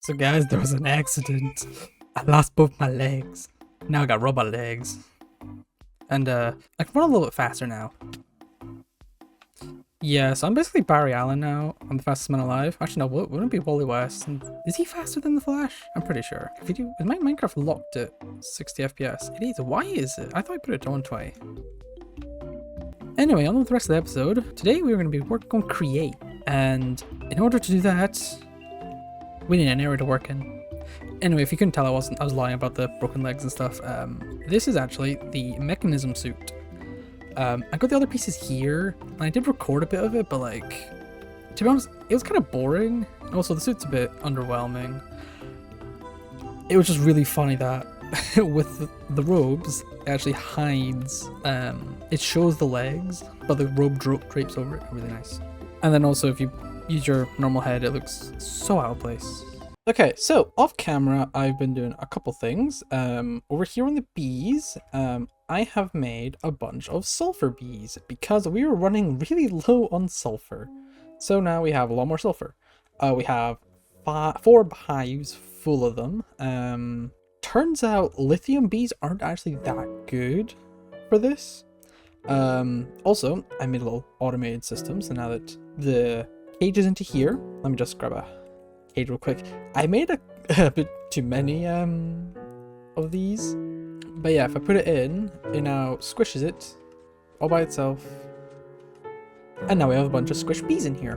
So guys, there was an accident. I lost both my legs. Now I got robot legs. And I can run a little bit faster now. Yeah, so I'm basically Barry Allen now. I'm the fastest man alive. Actually, no, wouldn't it be Wally West? And is he faster than the Flash? I'm pretty sure. If you do, is my Minecraft locked at 60 FPS? It is. Why is it? I thought I put it to 120. Anyway, on with the rest of the episode. Today we are going to be working on create. And in order to do that, we need an area to work in. Anyway, if you couldn't tell, I was lying about the broken legs and stuff. This is actually the mechanism suit. I got the other pieces here, and I did record a bit of it, but like, to be honest, it was kind of boring. Also, the suit's a bit underwhelming. It was just really funny that with the robes, it actually hides, it shows the legs, but the robe drapes over it. Really nice. And then also, if you use your normal head, it looks so out of place. Okay, so off camera, I've been doing a couple things. Over here on the bees, I have made a bunch of sulfur bees because we were running really low on sulfur. So now we have a lot more sulfur. We have 4 hives full of them. Turns out lithium bees aren't actually that good for this. Also, I made a little automated system, so now that the cage is into here, let me just grab a cage real quick. I made a bit too many of these, but yeah, if I put it in, it now squishes it all by itself, and now we have a bunch of squished bees in here.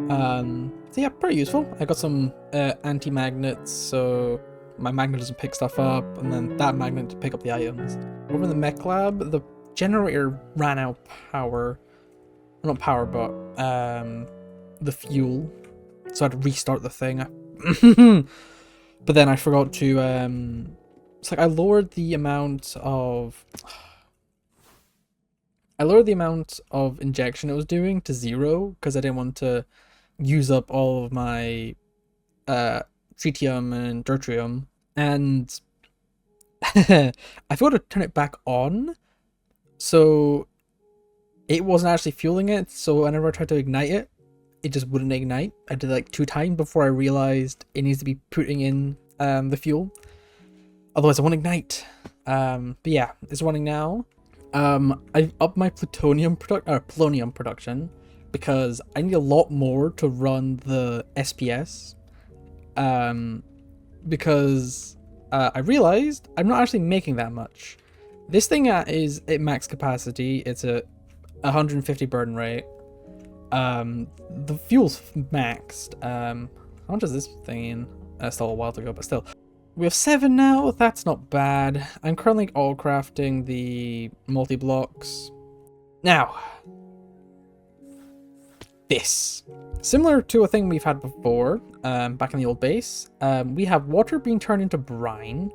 So yeah, pretty useful. I got some anti-magnets, so my magnet doesn't pick stuff up, and then that magnet to pick up the items. Over in the mech lab, the generator ran out power. Well, not power, but the fuel. So I had to restart the thing. But then I forgot to it's like I lowered the amount of injection it was doing to 0 because I didn't want to use up all of my tritium and deuterium, and I forgot to turn it back on, so it wasn't actually fueling it. So whenever I tried to ignite it, it just wouldn't ignite. I did it like 2 times before I realized it needs to be putting in the fuel. Otherwise it won't ignite. But yeah, it's running now. I've upped my polonium production because I need a lot more to run the SPS. Because I realized I'm not actually making that much. This thing is at max capacity. It's a 150 burn rate. The fuel's maxed. How much is this thing in? Still a while to go, but still. We have 7 now. That's not bad. I'm currently all crafting the multi-blocks. Now, this. Similar to a thing we've had before, back in the old base, we have water being turned into brine.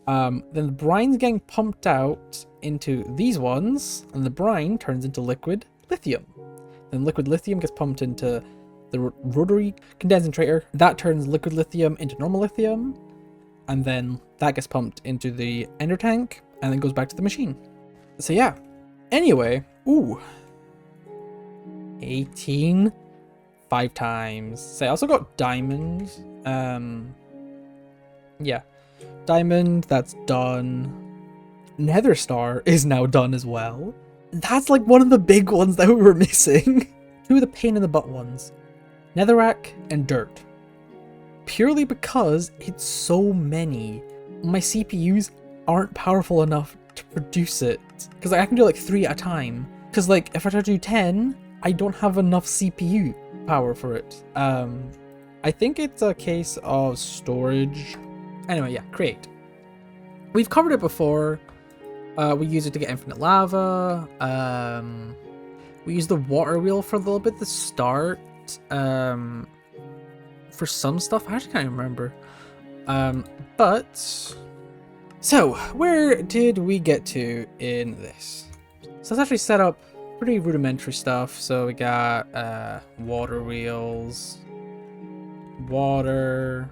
Then the brine's getting pumped out into these ones, and the brine turns into liquid lithium. Then liquid lithium gets pumped into the rotary condensator. That turns liquid lithium into normal lithium, and then that gets pumped into the ender tank, and then goes back to the machine. So yeah. Anyway, ooh, 18, 5 times. So I also got diamond. Yeah, diamond. That's done. Nether star is now done as well. That's like one of the big ones that we were missing. 2 of the pain in the butt ones. Netherrack and dirt. Purely because it's so many. My CPUs aren't powerful enough to produce it. Because I can do like 3 at a time. Because like if I try to do 10, I don't have enough CPU power for it. I think it's a case of storage. Anyway, yeah, create. We've covered it before. We use it to get infinite lava. We use the water wheel for a little bit at the start. For some stuff, I actually can't remember. But so where did we get to in this? So let's actually set up pretty rudimentary stuff. So we got water wheels, water.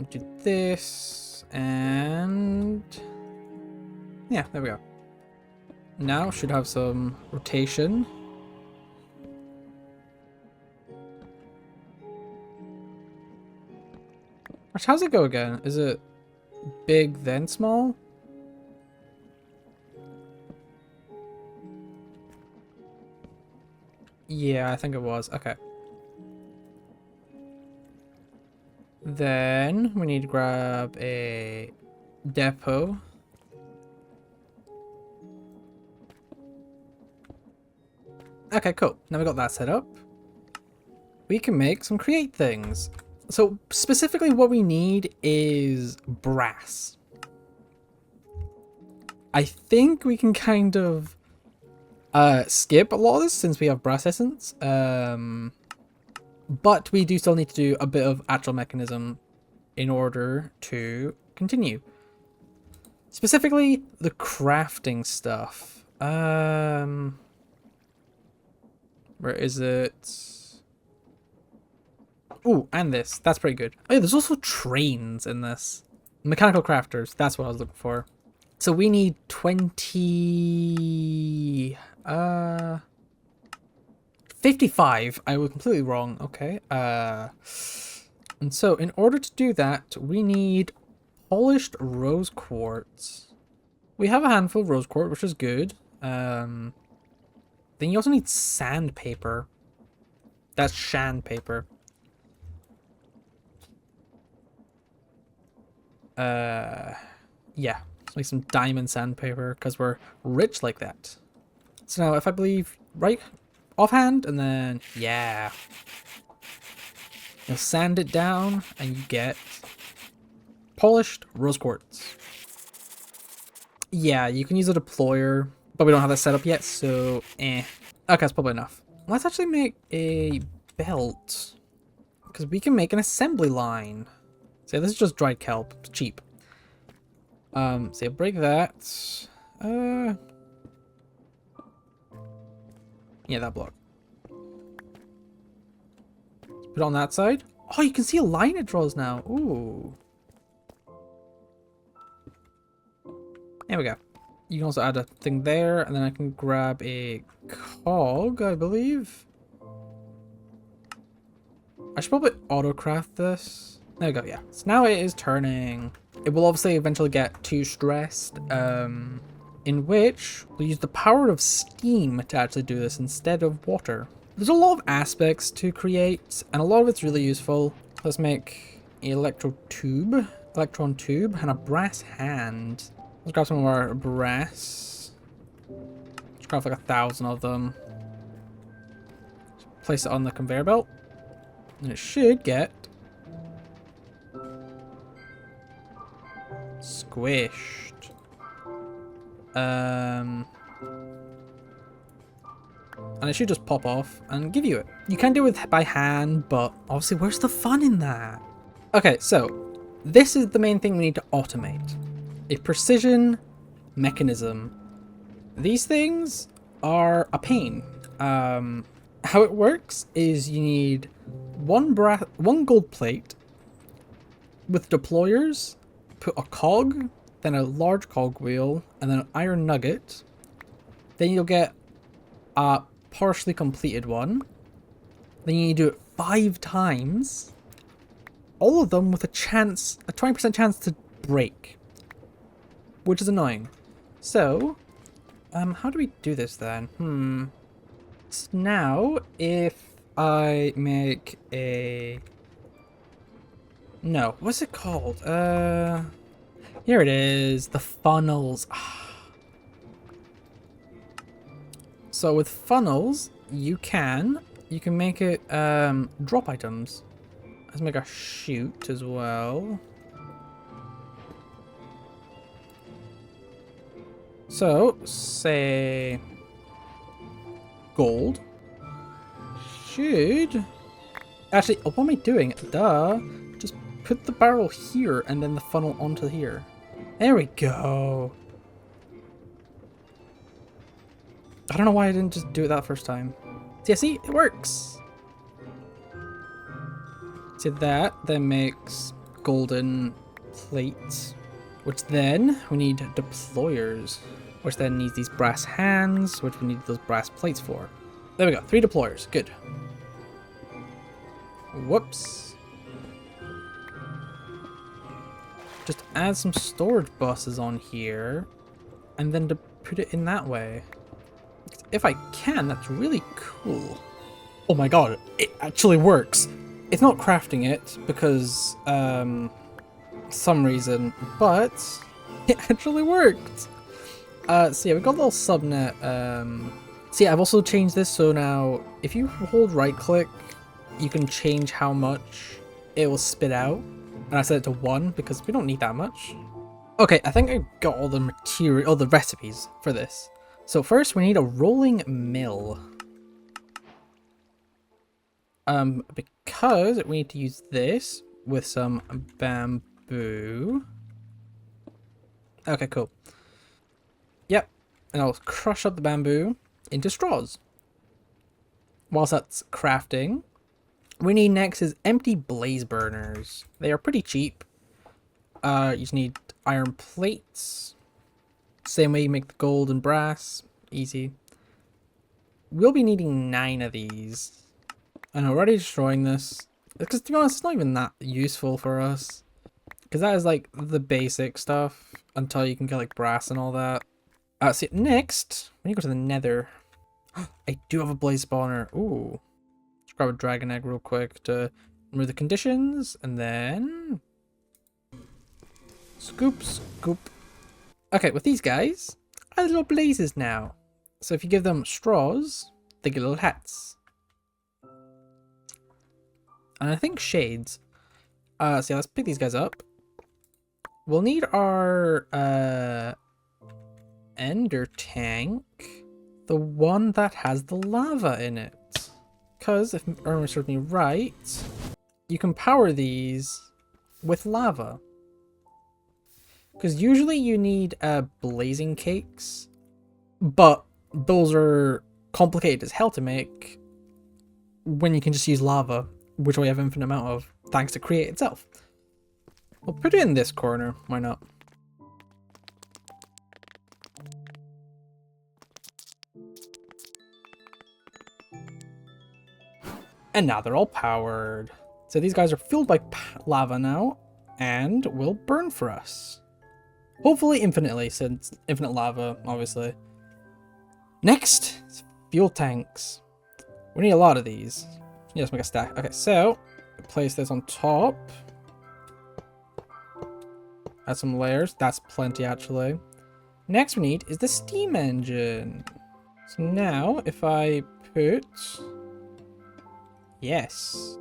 Do this. And yeah, there we go. Now should have some rotation. How's it go again? Is it big then small? Yeah, I think it was. Okay. Then we need to grab a depot. Okay, cool. Now we got that set up. We can make some create things. So specifically what we need is brass. I think we can kind of skip a lot of this since we have brass essence. But we do still need to do a bit of actual mechanism in order to continue. Specifically the crafting stuff. Where is it? Ooh, and this. That's pretty good. Oh yeah, there's also trains in this. Mechanical crafters. That's what I was looking for. So we need 20... 55. I was completely wrong. Okay. And so in order to do that, we need polished rose quartz. We have a handful of rose quartz, which is good. Then you also need sandpaper. That's sandpaper. Yeah. Let's make some diamond sandpaper because we're rich like that. So now if I believe right offhand and then yeah. You'll sand it down and you get polished rose quartz. Yeah, you can use a deployer, but we don't have that set up yet, so Okay, that's probably enough. Let's actually make a belt. Because we can make an assembly line. So this is just dried kelp. It's cheap. So yeah, break that. Yeah, that block. Put it on that side. Oh, you can see a line it draws now. Ooh. There we go. You can also add a thing there, and then I can grab a cog, I believe. I should probably auto-craft this. There we go, yeah. So now it is turning. It will obviously eventually get too stressed, in which we'll use the power of steam to actually do this instead of water. There's a lot of aspects to create, and a lot of it's really useful. Let's make an electron tube, and a brass hand. Let's grab some of our brass. Let's grab like 1,000 of them. Place it on the conveyor belt. And it should get squished. And it should just pop off and give you it. You can do it by hand, but obviously where's the fun in that? Okay, so this is the main thing we need to automate. A precision mechanism. These things are a pain. How it works is you need one gold plate with deployers, put a cog, then a large cog wheel, and then an iron nugget. Then you'll get a partially completed one. Then you need to do it 5 times. All of them with a 20% chance to break. Which is annoying. So, how do we do this then? So now, if I make a... No, what's it called? Here it is, the funnels. So with funnels, you can make it drop items. Let's make a chute as well. So, say gold should actually, oh, what am I doing? Duh. Just put the barrel here and then the funnel onto here. There we go. I don't know why I didn't just do it that first time. So yeah, see, it works. So that then makes golden plates. Which then we need deployers, which then needs these brass hands, which we need those brass plates for. There we go, 3 deployers, good. Whoops. Just add some storage buses on here, and then to put it in that way. If I can, that's really cool. Oh my god, it actually works. It's not crafting it because, some reason, but it actually worked. So yeah, we got a little subnet. So yeah, I've also changed this, so now if you hold right click, you can change how much it will spit out. And I set it to 1 because we don't need that much. Okay, I think I got all the material, all the recipes for this. So first we need a rolling mill. Because we need to use this with some bamboo. Okay, cool. Yep, and I'll crush up the bamboo into straws. Whilst that's crafting, we need next is empty blaze burners. They are pretty cheap. You just need iron plates. Same way you make the gold and brass. Easy. We'll be needing 9 of these. And already destroying this. Because to be honest, it's not even that useful for us. Because that is like the basic stuff. Until you can get like brass and all that. So next, we need to go to the nether. I do have a blaze spawner. Ooh. Let's grab a dragon egg real quick to remove the conditions. And then... Scoop, scoop. Okay, with these guys, I have little blazes now. So if you give them straws, they get little hats. And I think shades. So yeah, let's pick these guys up. We'll need our ender tank. The one that has the lava in it. Because, if Irma serves me right, you can power these with lava. Because usually you need blazing cakes. But those are complicated as hell to make when you can just use lava, which we have infinite amount of, thanks to Create itself. We'll put it in this corner, why not? And now they're all powered. So these guys are filled by lava now, and will burn for us. Hopefully infinitely, since infinite lava, obviously. Next, fuel tanks. We need a lot of these. Yes, make a stack. Okay, so place this on top. Add some layers. That's plenty, actually. Next we need is the steam engine. So now, if I put... Yes.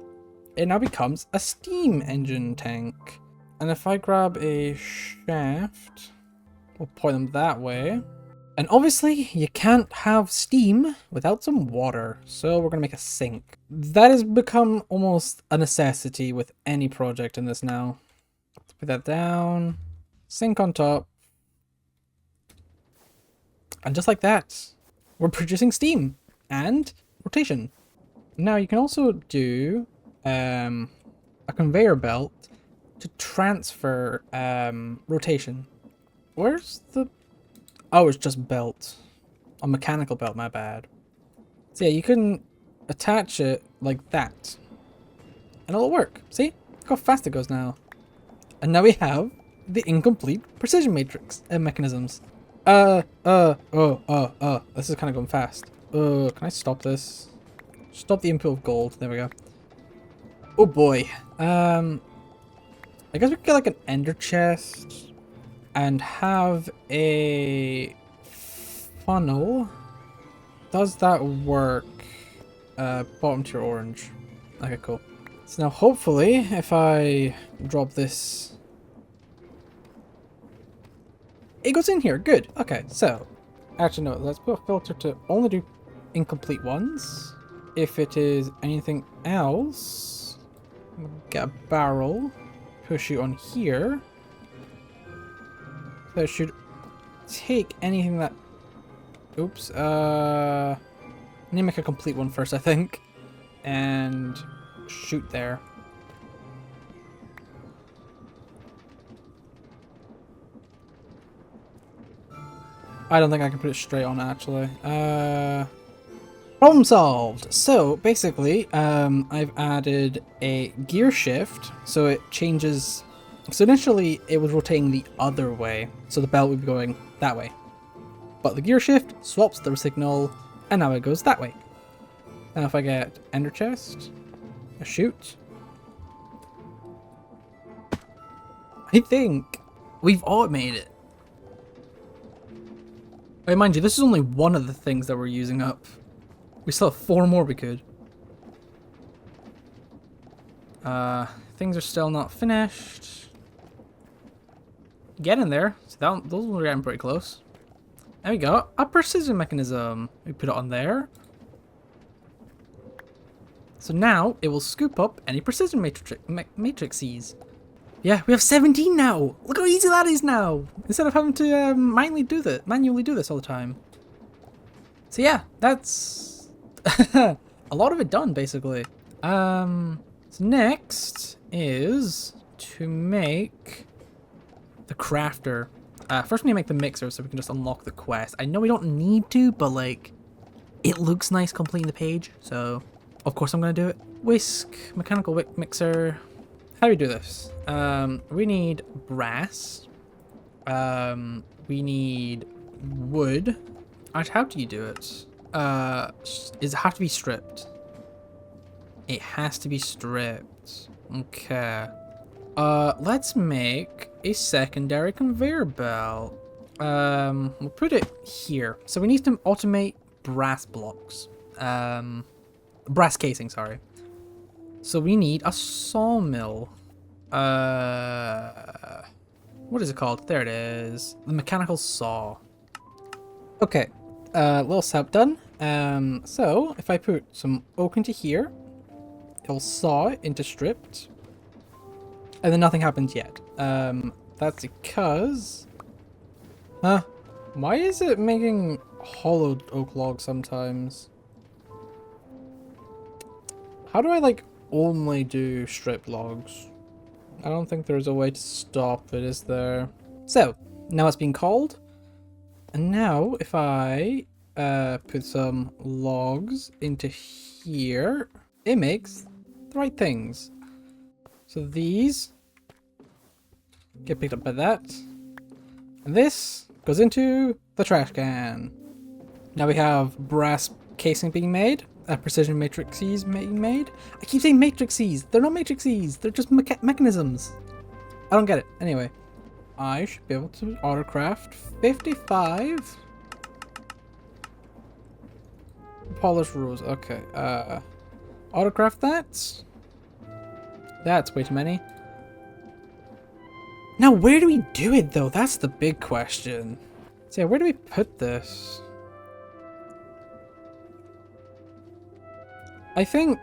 It now becomes a steam engine tank. And if I grab a shaft, we'll point them that way. And obviously, you can't have steam without some water, so we're going to make a sink. That has become almost a necessity with any project in this now. Let's put that down, sink on top, and just like that, we're producing steam and rotation. Now you can also do a conveyor belt to transfer rotation. Where's the... Oh, it's just belt. A mechanical belt, my bad. So yeah, you can attach it like that. And it'll work. See? Look how fast it goes now. And now we have the incomplete precision matrix mechanisms. This is kind of going fast. Can I stop this? Stop the input of gold. There we go. Oh boy. I guess we could get like an ender chest. And have a funnel. Does that work? Bottom tier orange. Okay, cool. So now hopefully if I drop this, it goes in here. Good. Okay, so actually no, let's put a filter to only do incomplete ones. If it is anything else, get a barrel, push you on here. That should take anything that... Oops. I need to make a complete one first, I think. And shoot there. I don't think I can put it straight on actually. Problem solved. So basically, I've added a gear shift, so it changes. So initially it was rotating the other way, so the belt would be going that way. But the gear shift swaps the signal, and now it goes that way. Now if I get ender chest, a shoot. I think we've automated it. Wait, mind you, this is only one of the things that we're using up. We still have 4 more we could. Things are still not finished. Get in there. So those were getting pretty close. There we go. A precision mechanism. We put it on there. So now it will scoop up any precision matrices. Yeah, we have 17 now. Look how easy that is now. Instead of having to manually do this all the time. So yeah, that's a lot of it done basically. So next is to make the crafter. First we need to make the mixer so we can just unlock the quest. I know we don't need to, but like, it looks nice completing the page, so of course I'm gonna do it. Whisk, mechanical mixer. How do we do this? We need brass. We need wood. How do you do it? Does it have to be stripped? It has to be stripped. Okay. Let's make a secondary conveyor belt. We'll put it here. So we need to automate brass blocks. Brass casing, sorry. So we need a sawmill. What is it called? There it is. The mechanical saw. Okay. Little setup done. So if I put some oak into here, it'll saw it into stripped. And then nothing happens yet. That's because... Huh? Why is it making hollowed oak logs sometimes? How do I, like, only do stripped logs? I don't think there's a way to stop it, is there? So, now it's being called. And now, if I put some logs into here, it makes the right things. So these get picked up by that. And this goes into the trash can. Now we have brass casing being made. Precision matrices being made. I keep saying matrices. They're not matrices. They're just mechanisms. I don't get it. Anyway, I should be able to autocraft 55 polished rose. Okay. Autocraft that. That's way too many. Now, where do we do it, though? That's the big question. So, yeah, where do we put this? I think...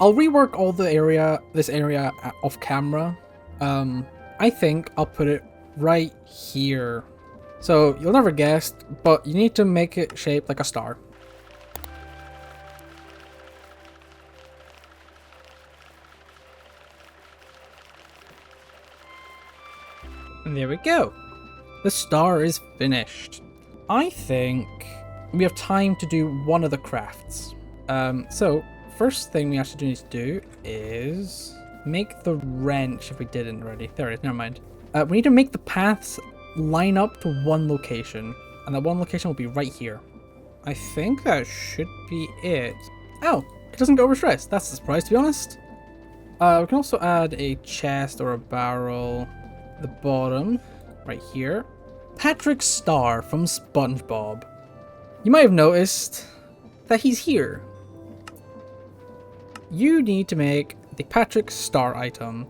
I'll rework all this area off camera. I think I'll put it right here. So, you'll never guess, but you need to make it shaped like a star. And there we go. The star is finished. I think we have time to do one of the crafts. So first thing we actually need to do is make the wrench if we didn't already. There it is, never mind. We need to make the paths line up to one location. And that one location will be right here. I think that should be it. Oh, it doesn't go overstressed. That's a surprise, to be honest. We can also add a chest or a barrel at the bottom, right here. Patrick Star from SpongeBob. You might have noticed that he's here. You need to make the Patrick Star item,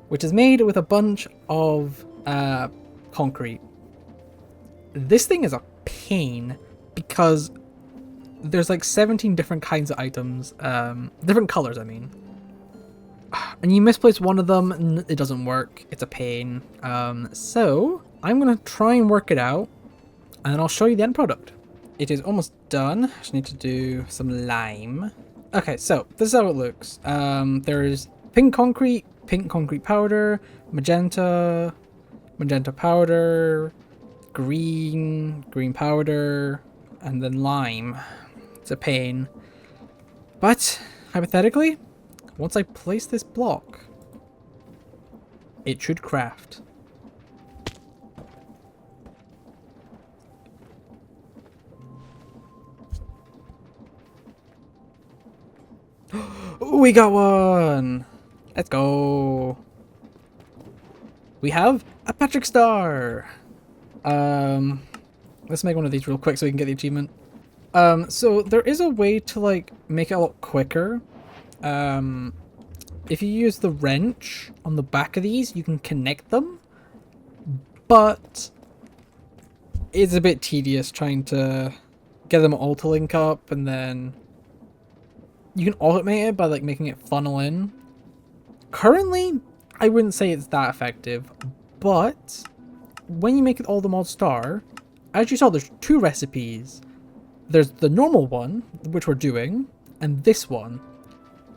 which is made with a bunch of concrete. This thing is a pain because there's like 17 different kinds of items, different colors, I mean. And you misplace one of them and it doesn't work. It's a pain. So I'm gonna try and work it out and then I'll show you the end product. It is almost done. I just need to do some lime. Okay, so this is how it looks. There's pink concrete powder, magenta, magenta powder, green powder, and then lime. It's a pain. But, hypothetically, once I place this block, it should craft. We got one! Let's go! We have a Patrick Star! Let's make one of these real quick so we can get the achievement. So there is a way to like make it a lot quicker. If you use the wrench on the back of these, you can connect them, but it's a bit tedious trying to get them all to link up, and then you can automate it by like making it funnel in. Currently, I wouldn't say it's that effective, but when you make it all the mod star, as you saw, there's two recipes. There's the normal one, which we're doing, and this one,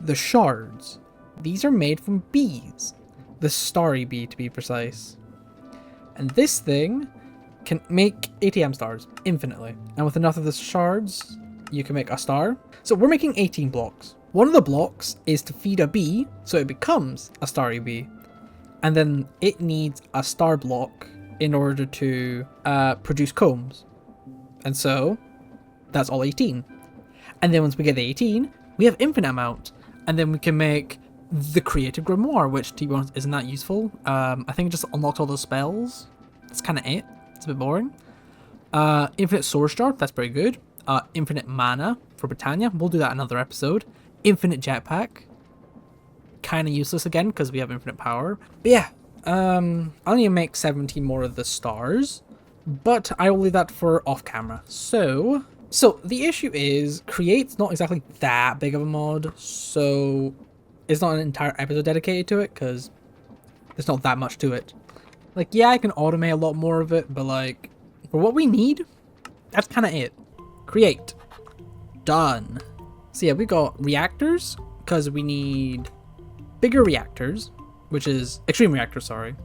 the shards. These are made from bees, the starry bee to be precise. And this thing can make ATM stars infinitely. And with enough of the shards, you can make a star. So we're making 18 blocks. One of the blocks is to feed a bee, so it becomes a starry bee. And then it needs a star block in order to produce combs. And so that's all 18. And then once we get the 18, we have infinite amount. And then we can make the creative grimoire, which to be honest isn't that useful. I think it just unlocked all those spells. That's kind of it. It's a bit boring. Infinite source jar, that's pretty good. Infinite mana for Britannia. We'll do that another episode. Infinite jetpack. Kind of useless again because we have infinite power. But yeah, I'll need to make 17 more of the stars, but I will leave that for off camera. So the issue is Create's not exactly that big of a mod, so it's not an entire episode dedicated to it because there's not that much to it. Like, yeah, I can automate a lot more of it, but like for what we need, that's kind of it. Create. Done. So yeah, we got reactors because we need bigger reactors, which is extreme reactors, sorry,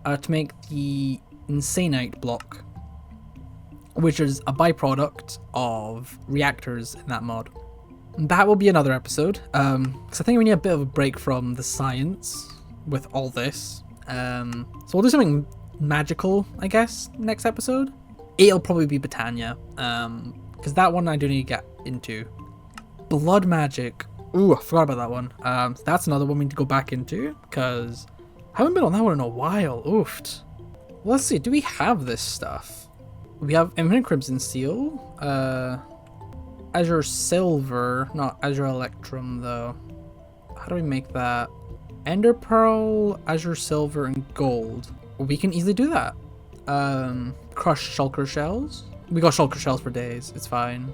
to make the insanite block, which is a byproduct of reactors in that mod. That will be another episode, because I think we need a bit of a break from the science with all this. So we'll do something magical, I guess, next episode. It'll probably be Britannia, because that one I do need to get into. Blood magic. Ooh, I forgot about that one. So that's another one we need to go back into, because I haven't been on that one in a while. Oofed. Let's see, do we have this stuff? We have Infinite Crimson Seal, Azure Silver, not Azure Electrum though. How do we make that? Ender Pearl, Azure Silver, and Gold. We can easily do that. Crushed Shulker Shells. We got Shulker Shells for days, it's fine.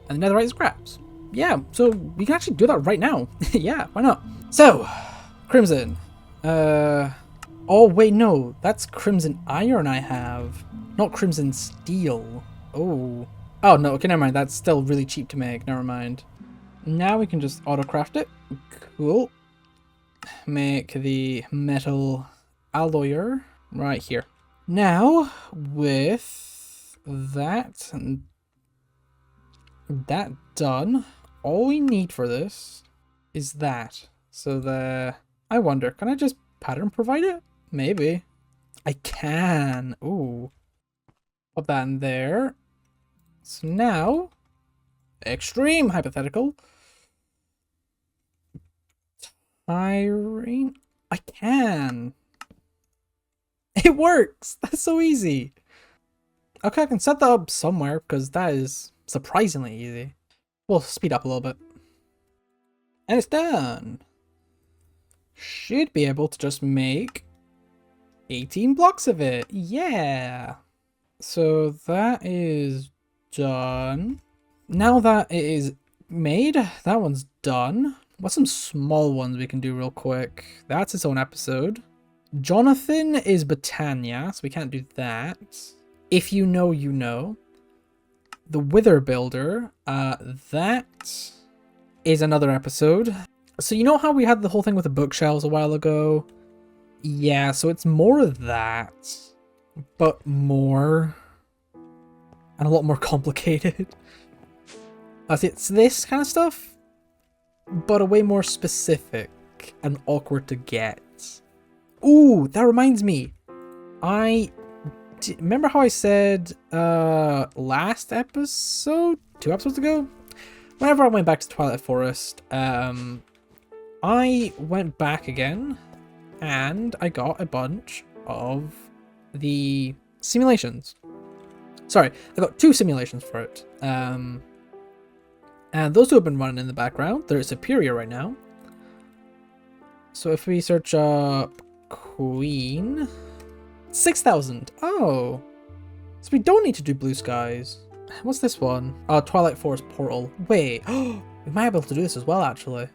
And the Netherite scraps. Yeah, so we can actually do that right now. Yeah, why not? So, Crimson. Oh wait, no, that's Crimson Iron I have, not Crimson Steel. Oh no, okay, never mind, that's still really cheap to make, never mind. Now we can just auto-craft it. Cool. Make the metal alloyer right here. Now, with that and that done, all we need for this is that. So I wonder, can I just pattern provide it? Maybe. I can. Ooh. Put that in there. So now, extreme hypothetical. Tiring. I can. It works. That's so easy. Okay, I can set that up somewhere because that is surprisingly easy. We'll speed up a little bit. And it's done. Should be able to just make 18 blocks of it. Yeah. So that is done. Now that it is made, that one's done. What's some small ones we can do real quick? That's its own episode. Jonathan is Britannia, so we can't do that. If you know, you know. The Wither Builder, that is another episode. So you know how we had the whole thing with the bookshelves a while ago? Yeah, so it's more of that, but more and a lot more complicated. See, it's this kind of stuff, but a way more specific and awkward to get. Ooh, that reminds me. Remember how I said last episode, 2 episodes ago, whenever I went back to Twilight Forest, I went back again and I got a bunch of the simulations. Sorry, I got 2 simulations for it. And those 2 have been running in the background. They're at Superior right now. So if we search up Queen, 6,000. Oh, so we don't need to do Blue Skies. What's this one? Oh, Twilight Forest Portal. Wait, we might be able to do this as well, actually.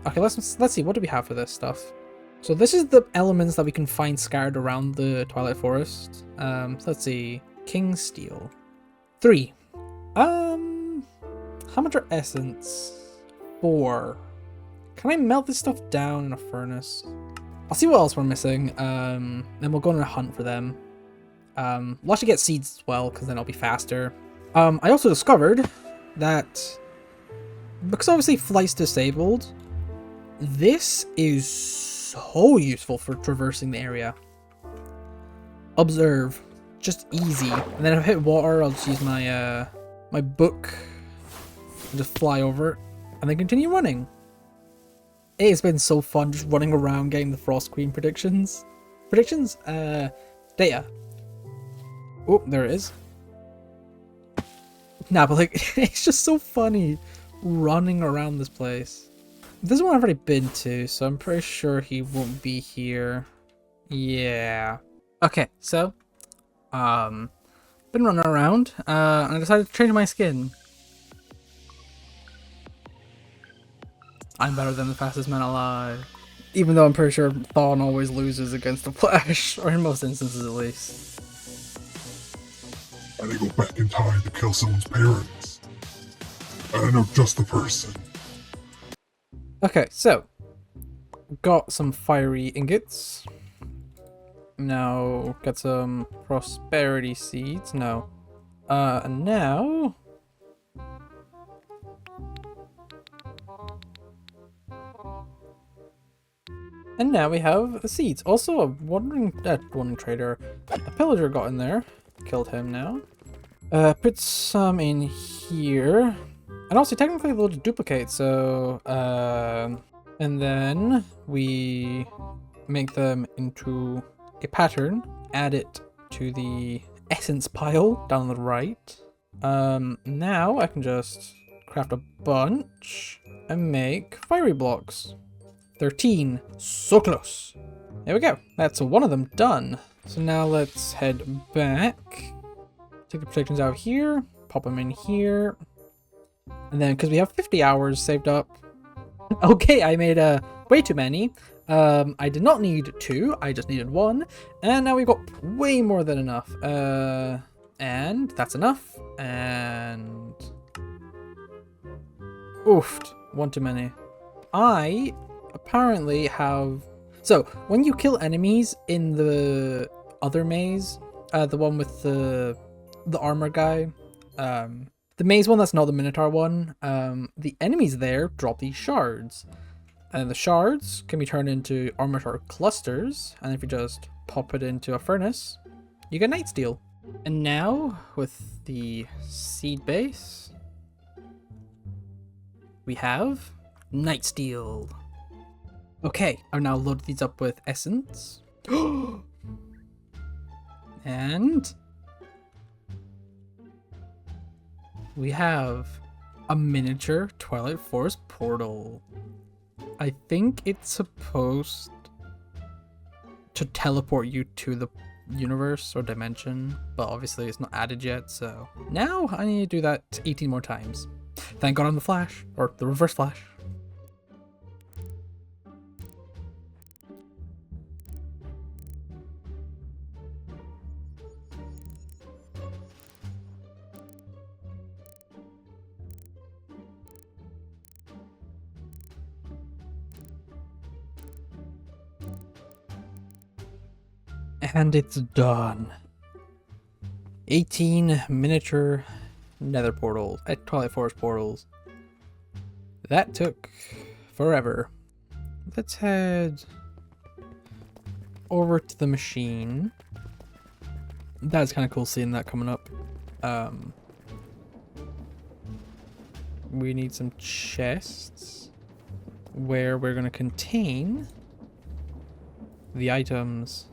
Okay, let's see. What do we have for this stuff? So this is the elements that we can find scattered around the Twilight Forest. So let's see. King Steel. 3. How much are essence? 4. Can I melt this stuff down in a furnace? I'll see what else we're missing. Then we'll go on a hunt for them. We'll actually get seeds as well, because then it'll be faster. I also discovered that because obviously flight's disabled, this is so useful for traversing the area. Observe. Just easy. And then if I hit water, I'll just use my my book and just fly over it, and then continue running. It's been so fun just running around getting the Frost Queen predictions. Predictions? Data. Oh, there it is. Nah, but like, it's just so funny running around this place. This is one I've already been to, so I'm pretty sure he won't be here. Yeah. Okay, so, been running around, and I decided to change my skin. I'm better than the fastest man alive. Even though I'm pretty sure Thawne always loses against the Flash, or in most instances at least. I need to go back in time to kill someone's parents. And I know just the person. Okay, so got some fiery ingots. Now got some prosperity seeds. No. And now we have the seeds. Also, a wandering trader, a pillager got in there. Killed him now. Put some in here. And also technically they'll duplicate, so and then we make them into a pattern, add it to the essence pile down on the right. Now I can just craft a bunch and make fiery blocks. 13. So close. There we go. That's one of them done. So now let's head back. Take the protections out of here. Pop them in here. And then, because we have 50 hours saved up. Okay, I made way too many. I did not need 2. I just needed 1. And now we've got way more than enough. And that's enough. And... Oofed. 1 too many. I apparently have... So, when you kill enemies in the other maze, the one with the armor guy, the maze one that's not the Minotaur one, the enemies there drop these shards. And the shards can be turned into armature clusters, and if you just pop it into a furnace, you get night steel. And now, with the seed base, we have night steel. Okay, I've now loaded these up with essence. And we have a miniature Twilight Forest portal. I think it's supposed to teleport you to the universe or dimension, but obviously it's not added yet, so now I need to do that 18 more times. Thank God I'm the Flash, or the Reverse Flash. And it's done. 18 miniature nether portals, Twilight Forest portals. That took forever. Let's head over to the machine. That's kind of cool seeing that coming up. We need some chests where we're going to contain the items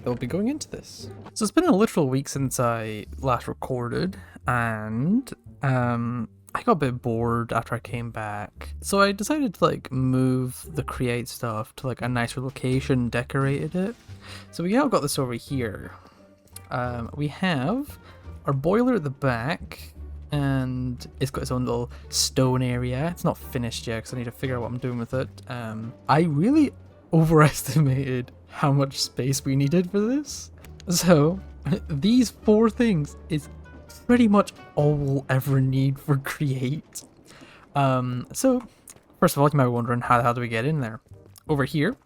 that will be going into this. So it's been a literal week since I last recorded, and I got a bit bored after I came back. So I decided to like move the create stuff to like a nicer location, decorated it. So we now got this over here. We have our boiler at the back, and it's got its own little stone area. It's not finished yet because I need to figure out what I'm doing with it. I really overestimated how much space we needed for this. So these 4 things is pretty much all we'll ever need for create. So first of all, you might be wondering how do we get in there? Over here,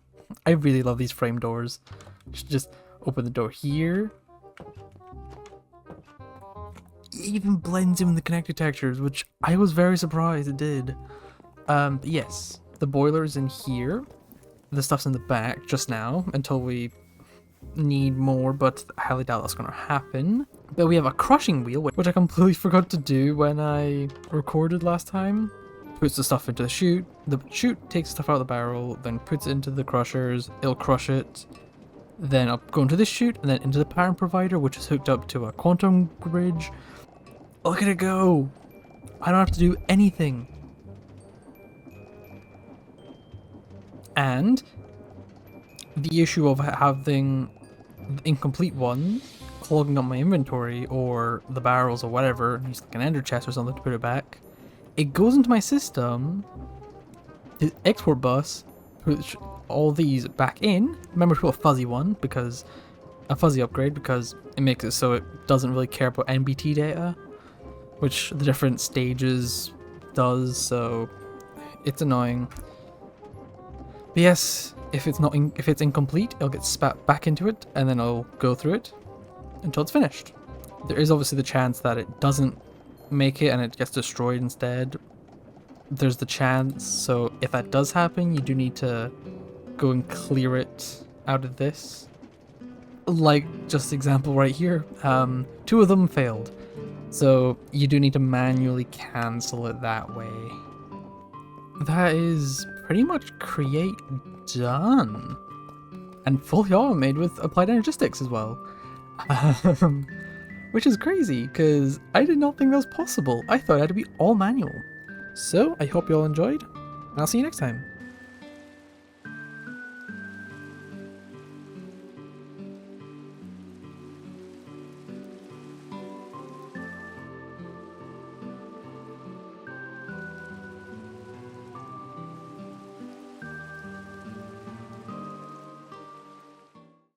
I really love these frame doors. Just open the door here. It even blends in with the connected textures, which I was very surprised it did. But yes, the boiler's in here. The stuff's in the back just now until we need more, but I highly doubt that's going to happen. But we have a crushing wheel, which I completely forgot to do when I recorded last time. Puts the stuff into the chute. The chute takes stuff out of the barrel, then puts it into the crushers. It'll crush it. Then I'll go into this chute and then into the pattern provider, which is hooked up to a quantum bridge. Look at it go! I don't have to do anything. And the issue of having incomplete ones clogging up my inventory or the barrels or whatever, and use like an ender chest or something to put it back, it goes into my system, the export bus, puts all these back in. Remember to put a fuzzy one, because a fuzzy upgrade, because it makes it so it doesn't really care about NBT data, which the different stages does, so it's annoying. But yes, if it's incomplete, it'll get spat back into it, and then I'll go through it until it's finished. There is obviously the chance that it doesn't make it and it gets destroyed instead. There's the chance, so if that does happen, you do need to go and clear it out of this. Like just the example right here, 2 of them failed. So you do need to manually cancel it that way. That is pretty much create done. And fully automated with applied energistics as well. Which is crazy, because I did not think that was possible. I thought it had to be all manual. So I hope you all enjoyed, and I'll see you next time.